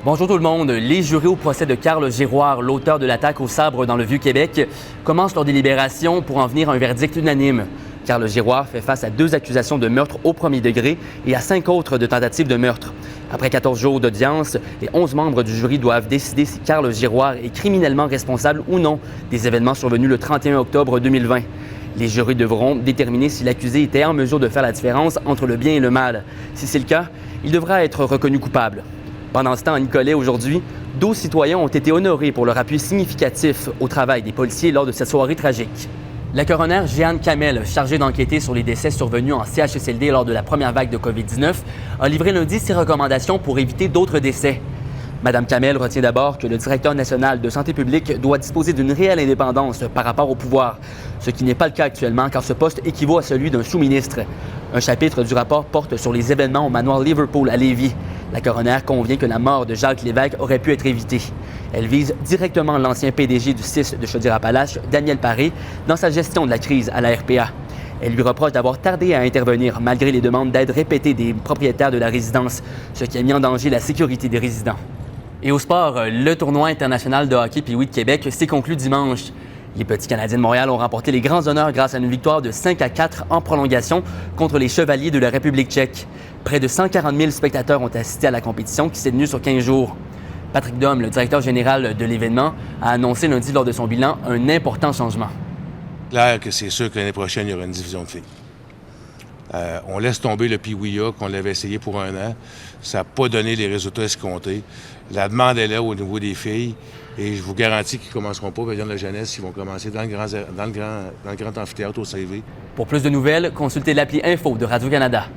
Bonjour tout le monde. Les jurés au procès de Carl Giroir, l'auteur de l'attaque au sabre dans le Vieux-Québec, commencent leur délibération pour en venir à un verdict unanime. Carl Giroir fait face à 2 accusations de meurtre au premier degré et à 5 autres de tentatives de meurtre. Après 14 jours d'audience, les 11 membres du jury doivent décider si Carl Giroir est criminellement responsable ou non des événements survenus le 31 octobre 2020. Les jurys devront déterminer si l'accusé était en mesure de faire la différence entre le bien et le mal. Si c'est le cas, il devra être reconnu coupable. Pendant ce temps, à Nicolet, aujourd'hui, 12 citoyens ont été honorés pour leur appui significatif au travail des policiers lors de cette soirée tragique. La coroner Jeanne Kamel, chargée d'enquêter sur les décès survenus en CHSLD lors de la première vague de COVID-19, a livré lundi ses recommandations pour éviter d'autres décès. Mme Kamel retient d'abord que le directeur national de santé publique doit disposer d'une réelle indépendance par rapport au pouvoir, ce qui n'est pas le cas actuellement car ce poste équivaut à celui d'un sous-ministre. Un chapitre du rapport porte sur les événements au manoir Liverpool à Lévis. La coroner convient que la mort de Jacques Lévesque aurait pu être évitée. Elle vise directement l'ancien PDG du CIS de Chaudière-Appalaches, Daniel Paré, dans sa gestion de la crise à la RPA. Elle lui reproche d'avoir tardé à intervenir malgré les demandes d'aide répétées des propriétaires de la résidence, ce qui a mis en danger la sécurité des résidents. Et au sport, le tournoi international de hockey Pee-Wee de Québec s'est conclu dimanche. Les Petits Canadiens de Montréal ont remporté les grands honneurs grâce à une victoire de 5-4 en prolongation contre les Chevaliers de la République tchèque. Près de 140 000 spectateurs ont assisté à la compétition qui s'est tenue sur 15 jours. Patrick Dom, le directeur général de l'événement, a annoncé lundi lors de son bilan un important changement. Clair que c'est sûr que l'année prochaine, il y aura une division de filles. On laisse tomber le Pee-Wee qu'on l'avait essayé pour 1 an. Ça n'a pas donné les résultats escomptés. La demande est là au niveau des filles. Et je vous garantis qu'ils ne commenceront pas au pavillon de la jeunesse. Ils vont commencer dans le grand amphithéâtre au CV. Pour plus de nouvelles, consultez l'appli Info de Radio-Canada.